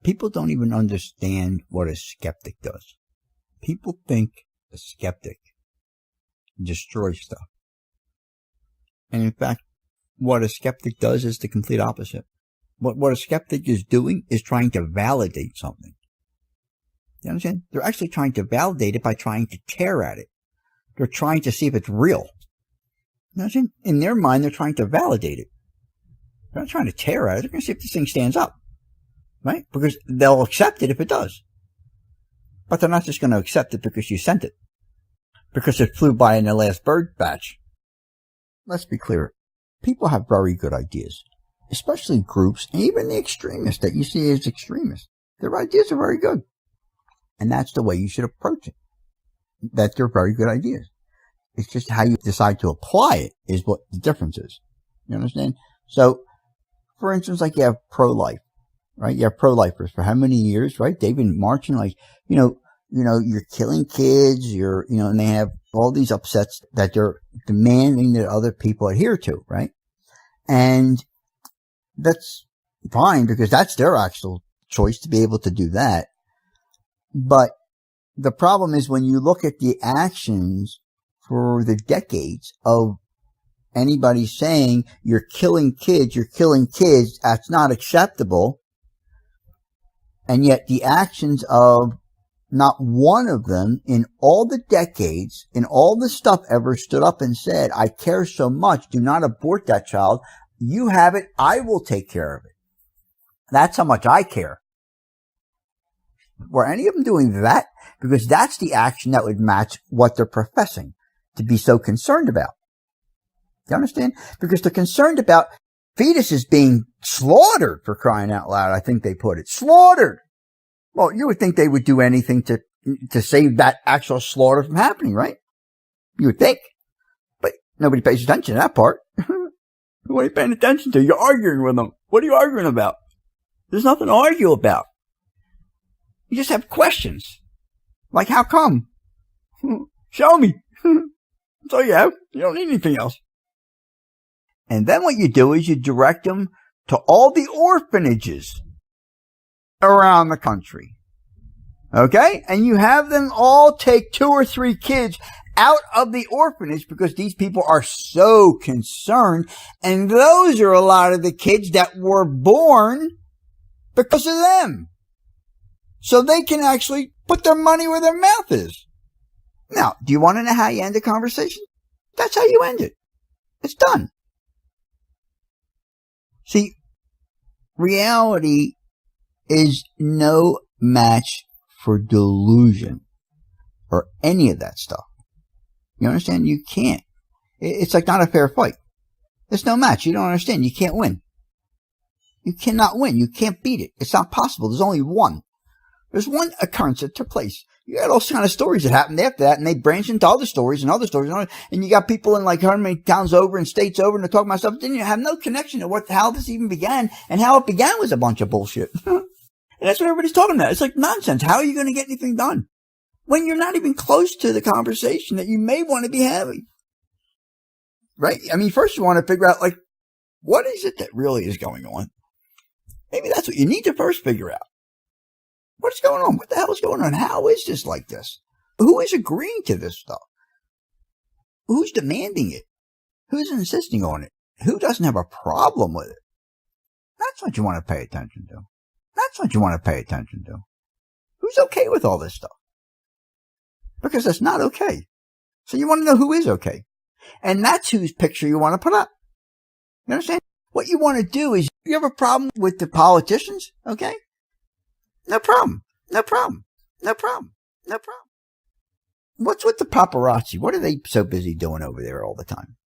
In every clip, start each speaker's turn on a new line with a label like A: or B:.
A: People don't even understand what a skeptic does. People think a skeptic destroys stuff. And in fact, what a skeptic does is the complete opposite. What a skeptic is doing is trying to validate something. You understand? They're actually trying to validate it by trying to tear at it. They're trying to see if it's real. You understand? In their mind, they're trying to validate it. They're not trying to tear at it. They're going to see if this thing stands up. Right? Because they'll accept it if it does. But they're not just going to accept it because you sent it. Because it flew by in the last bird batch. Let's be clear. People have very good ideas. Especially groups, and even the extremists that you see as extremists. Their ideas are very good. And that's the way you should approach it. That they're very good ideas. It's just how you decide to apply it is what the difference is. You understand? So, for instance, like you have pro-life, right? You have pro-lifers for how many years, right? They've been marching like, you're killing kids, and they have all these upsets that they're demanding that other people adhere to, right? And that's fine because that's their actual choice to be able to do that. But the problem is when you look at the actions for the decades of anybody saying you're killing kids, that's not acceptable. And yet the actions of not one of them in all the decades, in all the stuff ever stood up and said, I care so much, do not abort that child. You have it, I will take care of it. That's how much I care. Were any of them doing that? Because that's the action that would match what they're professing to be so concerned about. You understand? Because they're concerned about fetuses being slaughtered, for crying out loud. I think they put it. Slaughtered. Well, you would think they would do anything to save that actual slaughter from happening, right? You would think. But nobody pays attention to that part. What are you paying attention to? You're arguing with them. What are you arguing about? There's nothing to argue about. You just have questions. Like, how come? Show me. That's all you have. You don't need anything else. And then what you do is you direct them to all the orphanages around the country. Okay? And you have them all take 2 or 3 kids out of the orphanage because these people are so concerned. And those are a lot of the kids that were born because of them. So they can actually put their money where their mouth is. Now, do you want to know how you end a conversation? That's how you end it. It's done. See, reality is no match for delusion or any of that stuff. You understand? You can't. It's like not a fair fight. It's no match. You don't understand. You can't win. You cannot win. You can't beat it. It's not possible. There's only one. There's one occurrence that took place. You got all kind of stories that happened after that, and they branched into other stories, and you got people in like how many towns over and states over, and they're talking about stuff. Then you have no connection to how this even began, and how it began was a bunch of bullshit. And that's what everybody's talking about. It's like nonsense. How are you going to get anything done when you're not even close to the conversation that you may want to be having? Right? I mean, first you want to figure out, like, what is it that really is going on? Maybe that's what you need to first figure out. What's going on? What the hell is going on? How is this like this? Who is agreeing to this stuff? Who's demanding it? Who's insisting on it? Who doesn't have a problem with it? That's what you want to pay attention to. That's what you want to pay attention to. Who's okay with all this stuff? Because it's not okay. So you want to know who is okay. And that's whose picture you want to put up. You understand? What you want to do is, you have a problem with the politicians, okay? No problem. No problem. No problem. No problem. What's with the paparazzi? What are they so busy doing over there all the time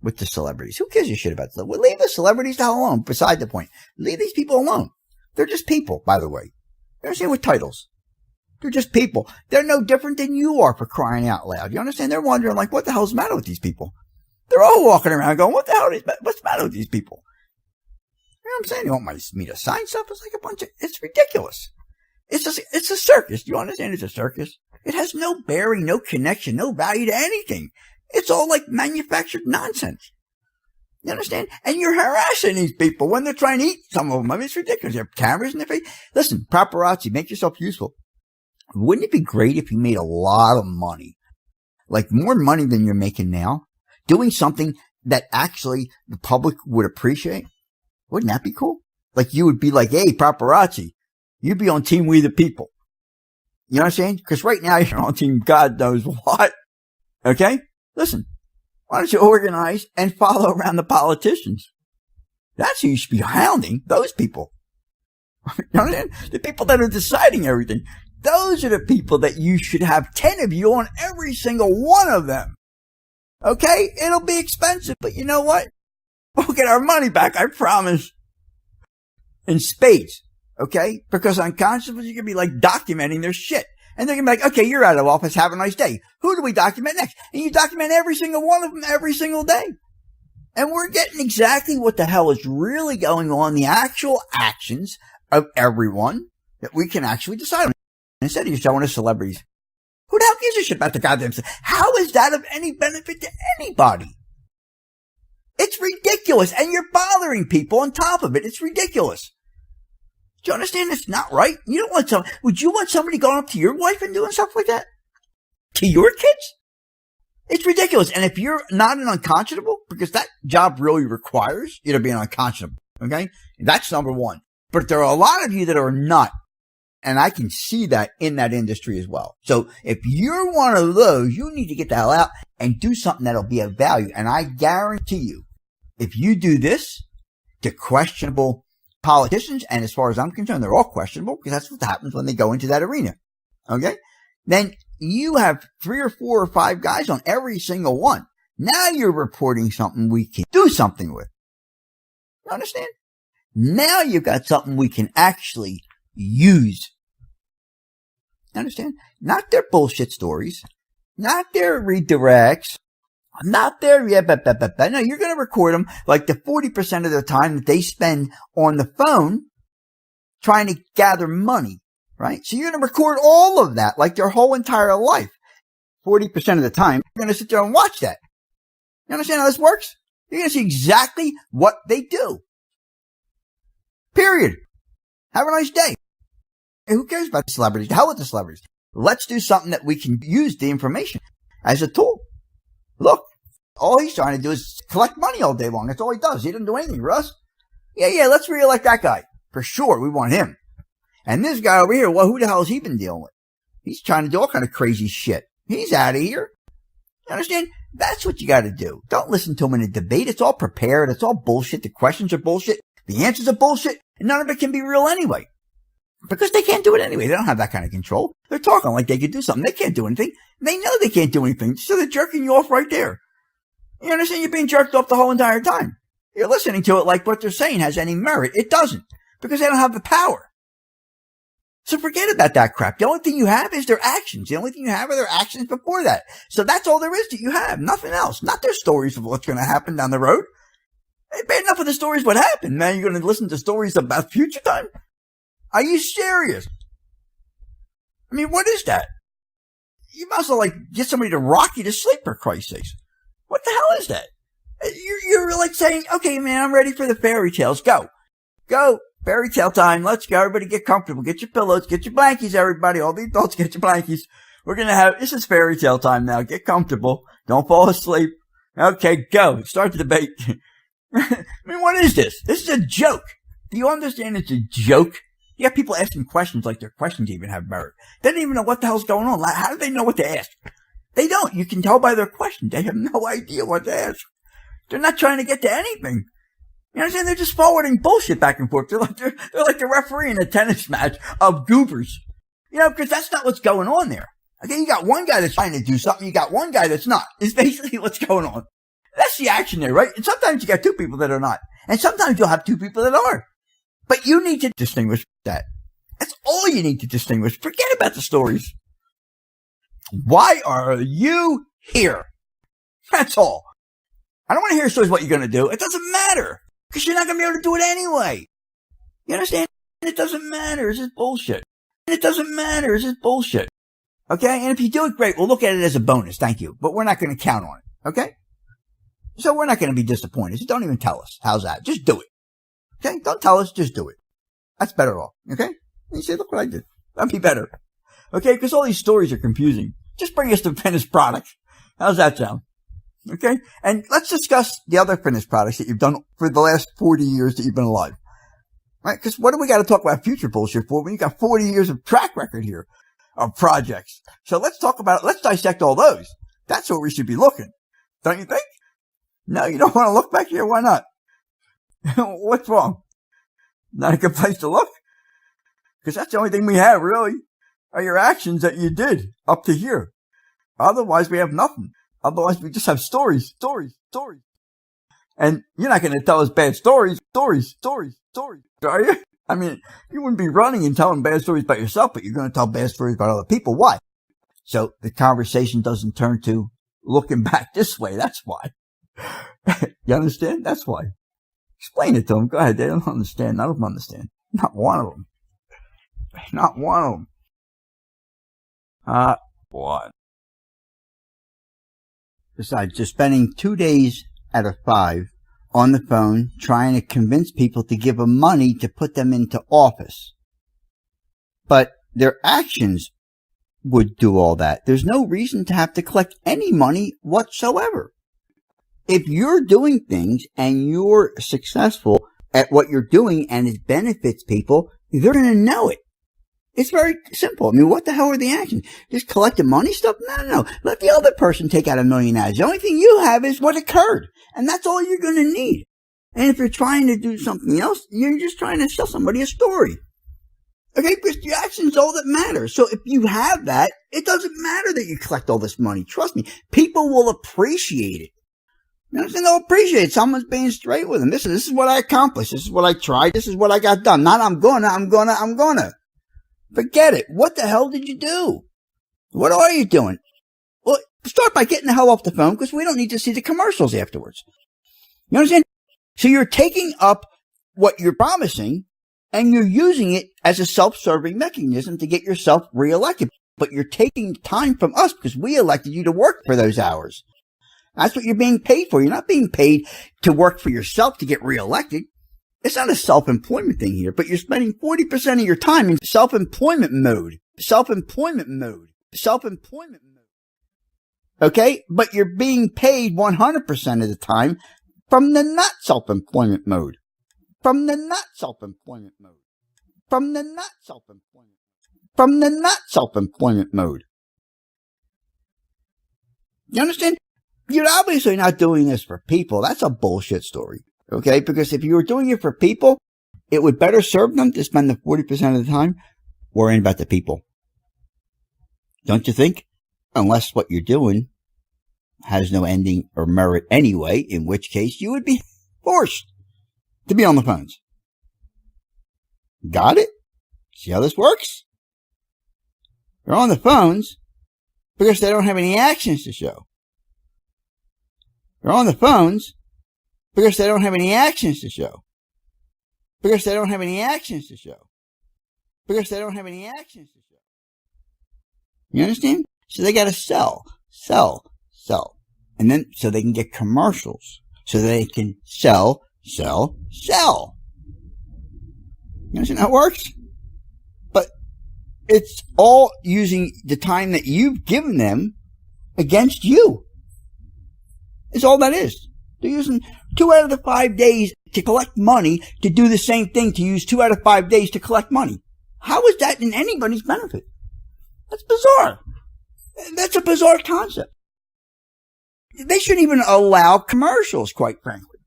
A: with the celebrities? Who gives a shit about them? Well, leave the celebrities the hell alone. Beside the point. Leave these people alone. They're just people, by the way. You understand? With titles. They're just people. They're no different than you are, for crying out loud. You understand? They're wondering, like, what the hell's the matter with these people? They're all walking around going, what the hell what's the matter with these people? You know what I'm saying? You want me to sign stuff? It's like it's ridiculous. It's a circus. Do you understand? It's a circus. It has no bearing, no connection, no value to anything. It's all like manufactured nonsense. You understand? And you're harassing these people when they're trying to eat some of them. I mean, it's ridiculous. They have cameras in their face. Listen, paparazzi, make yourself useful. Wouldn't it be great if you made a lot of money? Like more money than you're making now? Doing something that actually the public would appreciate? Wouldn't that be cool? Like you would be like, hey, paparazzi, you'd be on team We the People. You know what I'm saying? Because right now you're on team God knows what. Okay? Listen, why don't you organize and follow around the politicians? That's who you should be hounding, those people. You know what I'm saying? The people that are deciding everything. Those are the people that you should have 10 of you on every single one of them. Okay? It'll be expensive, but you know what? We'll get our money back, I promise. In spades. Okay? Because unconsciously you're going to be like documenting their shit. And they're going to be like, okay, you're out of office. Have a nice day. Who do we document next? And you document every single one of them every single day. And we're getting exactly what the hell is really going on, the actual actions of everyone that we can actually decide on. Instead of you showing us celebrities. Who the hell gives a shit about the goddamn thing? How is that of any benefit to anybody? It's ridiculous. And you're bothering people on top of it. It's ridiculous. Do you understand? It's not right. You don't want would you want somebody going up to your wife and doing stuff like that? To your kids? It's ridiculous. And if you're not an unconscionable, because that job really requires you to be an unconscionable, okay? That's number one. But there are a lot of you that are not. And I can see that in that industry as well. So if you're one of those, you need to get the hell out and do something that'll be of value. And I guarantee you, if you do this to questionable politicians, and as far as I'm concerned, they're all questionable because that's what happens when they go into that arena. Okay? Then you have 3 or 4 or 5 guys on every single one. Now you're reporting something we can do something with. You understand? Now you've got something we can actually use. You understand? Not their bullshit stories. Not their redirects. Not their, no, you're going to record them like the 40% of the time that they spend on the phone trying to gather money, right? So you're going to record all of that like their whole entire life. 40% of the time, you're going to sit there and watch that. You understand how this works? You're going to see exactly what they do. Period. Have a nice day. Hey, who cares about the celebrities? The hell with the celebrities. Let's do something that we can use the information as a tool. Look, all he's trying to do is collect money all day long. That's all he does. He doesn't do anything for us. Yeah, let's reelect that guy. For sure, we want him. And this guy over here, well, who the hell has he been dealing with? He's trying to do all kind of crazy shit. He's out of here. You understand? That's what you got to do. Don't listen to him in a debate. It's all prepared. It's all bullshit. The questions are bullshit. The answers are bullshit. And none of it can be real anyway. Because they can't do it anyway. They don't have that kind of control. They're talking like they could do something. They can't do anything. They know they can't do anything. So they're jerking you off right there. You understand? You're being jerked off the whole entire time. You're listening to it like what they're saying has any merit. It doesn't. Because they don't have the power. So forget about that crap. The only thing you have is their actions. The only thing you have are their actions before that. So that's all there is that you have. Nothing else. Not their stories of what's going to happen down the road. It's bad enough of the stories what happened. Now you're going to listen to stories about future time? Are you serious? I mean, what is that? You must like get somebody to rock you to sleep, for Christ's sakes. What the hell is that? You're like saying, okay, man, I'm ready for the fairy tales. Go. Fairy tale time. Let's go. Everybody get comfortable. Get your pillows. Get your blankies, everybody. All the adults, get your blankies. This is fairy tale time now. Get comfortable. Don't fall asleep. Okay, go. Start the debate. I mean, what is this? This is a joke. Do you understand it's a joke? You got people asking questions like their questions even have merit. They don't even know what the hell's going on. How do they know what to ask? They don't. You can tell by their questions. They have no idea what to ask. They're not trying to get to anything. You understand? They're just forwarding bullshit back and forth. They're like the referee in a tennis match of goobers. You know, because that's not what's going on there. Okay, you got one guy that's trying to do something. You got one guy that's not. It's basically what's going on. That's the action there, right? And sometimes you got 2 people that are not. And sometimes you'll have 2 people that are. But you need to distinguish that. That's all you need to distinguish. Forget about the stories. Why are you here? That's all. I don't want to hear stories what you're going to do. It doesn't matter. Because you're not going to be able to do it anyway. You understand? It doesn't matter. It's just bullshit. It doesn't matter. It's just bullshit. Okay? And if you do it, great. We'll look at it as a bonus. Thank you. But we're not going to count on it. Okay? So we're not going to be disappointed. So don't even tell us. How's that? Just do it. Okay? Don't tell us. Just do it. That's better off. Okay? And you say, look what I did. That'd be better. Okay? Because all these stories are confusing. Just bring us the finished product. How's that sound? Okay? And let's discuss the other finished products that you've done for the last 40 years that you've been alive. Right? Because what do we got to talk about future bullshit for when you got 40 years of track record here of projects? So let's talk about it. Let's dissect all those. That's where we should be looking. Don't you think? No, you don't want to look back here? Why not? What's wrong? Not a good place to look? Because that's the only thing we have, really, are your actions that you did up to here. Otherwise, we have nothing. Otherwise, we just have stories. And you're not going to tell us bad stories. Are you? I mean, you wouldn't be running and telling bad stories about yourself, but you're going to tell bad stories about other people. Why? So the conversation doesn't turn to looking back this way. That's why. You understand? That's why. Explain it to them. Go ahead. They don't understand. None of them understand. Not one of them. Not one of them. What? Besides, just spending 2 days out of 5 on the phone trying to convince people to give them money to put them into office. But their actions would do all that. There's no reason to have to collect any money whatsoever. If you're doing things and you're successful at what you're doing and it benefits people, they're going to know it. It's very simple. I mean, what the hell are the actions? Just collecting money stuff? No. Let the other person take out $1 million. The only thing you have is what occurred. And that's all you're going to need. And if you're trying to do something else, you're just trying to sell somebody a story. Okay? Because the action's all that matters. So if you have that, it doesn't matter that you collect all this money. Trust me. People will appreciate it. You understand? They'll appreciate someone's being straight with them. This is what I accomplished. This is what I tried. This is what I got done. Not I'm gonna. Forget it. What the hell did you do? What are you doing? Well, start by getting the hell off the phone because we don't need to see the commercials afterwards. You understand? So you're taking up what you're promising and you're using it as a self-serving mechanism to get yourself reelected. But you're taking time from us because we elected you to work for those hours. That's what you're being paid for. You're not being paid to work for yourself to get reelected. It's not a self-employment thing here, but you're spending 40% of your time in self-employment mode. Okay? But you're being paid 100% of the time from the not self-employment mode. You understand? You're obviously not doing this for people. That's a bullshit story. Okay? Because if you were doing it for people, it would better serve them to spend the 40% of the time worrying about the people. Don't you think? Unless what you're doing has no ending or merit anyway, in which case you would be forced to be on the phones. Got it? See how this works? They're on the phones because they don't have any actions to show. They're on the phones because they don't have any actions to show. You understand? So they gotta sell. And then, so they can get commercials. So they can sell. You understand how it works? But it's all using the time that you've given them against you. It's all that is. They're using 2 out of the 5 days to collect money to do the same thing, to use 2 out of 5 days to collect money. How is that in anybody's benefit? That's bizarre. That's a bizarre concept. They shouldn't even allow commercials, quite frankly.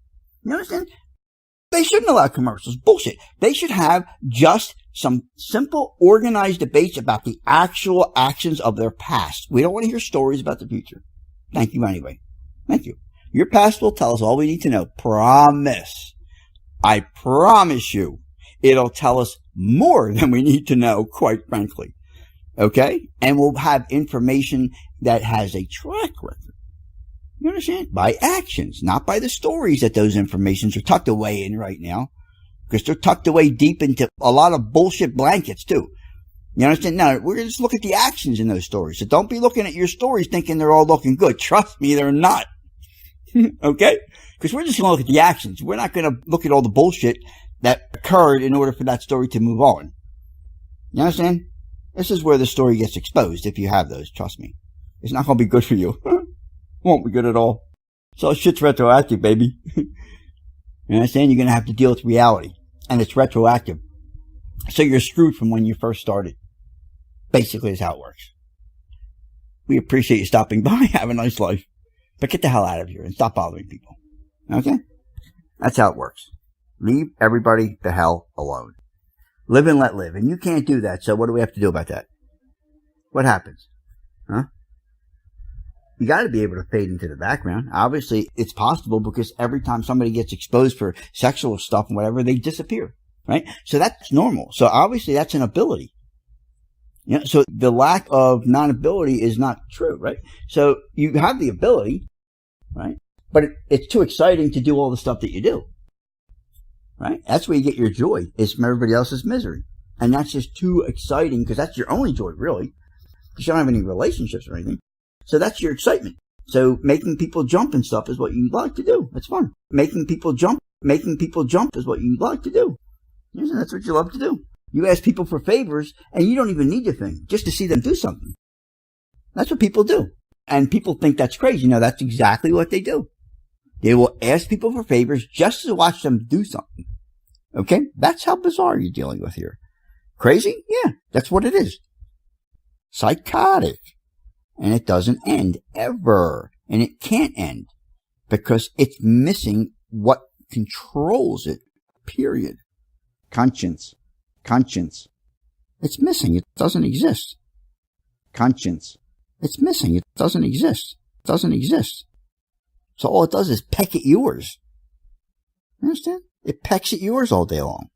A: You understand? They shouldn't allow commercials. Bullshit. They should have just some simple, organized debates about the actual actions of their past. We don't want to hear stories about the future. Thank you anyway. Thank you. Your past will tell us all we need to know. Promise. I promise you. It'll tell us more than we need to know, quite frankly. Okay? And we'll have information that has a track record. You understand? By actions, not by the stories that those informations are tucked away in right now. Because they're tucked away deep into a lot of bullshit blankets, too. You understand? Now, we're going to just look at the actions in those stories. So don't be looking at your stories thinking they're all looking good. Trust me, they're not. Okay? Because we're just going to look at the actions. We're not going to look at all the bullshit that occurred in order for that story to move on. You understand? This is where the story gets exposed if you have those. Trust me. It's not going to be good for you. Won't be good at all. So shit's retroactive, baby. You understand? You're going to have to deal with reality. And it's retroactive. So you're screwed from when you first started. Basically is how it works. We appreciate you stopping by. Have a nice life. But get the hell out of here and stop bothering people. Okay? That's how it works. Leave everybody the hell alone. Live and let live. And you can't do that. So what do we have to do about that? What happens? Huh? You got to be able to fade into the background. Obviously, it's possible because every time somebody gets exposed for sexual stuff and whatever, they disappear. Right? So that's normal. So obviously, that's an ability. You know, so the lack of non-ability is not true, right? So you have the ability, right? But it's too exciting to do all the stuff that you do, right? That's where you get your joy, is from everybody else's misery. And that's just too exciting because that's your only joy, really. Because you don't have any relationships or anything. So that's your excitement. So making people jump and stuff is what you like to do. It's fun. Making people jump is what you like to do. That's what you love to do. You ask people for favors, and you don't even need the thing, just to see them do something. That's what people do. And people think that's crazy. No, that's exactly what they do. They will ask people for favors just to watch them do something. Okay? That's how bizarre you're dealing with here. Crazy? Yeah, that's what it is. Psychotic. And it doesn't end, ever. And it can't end. Because it's missing what controls it. Period. Conscience. It's missing. It doesn't exist. Conscience. It's missing. It doesn't exist. So all it does is peck at yours. You understand? It pecks at yours all day long.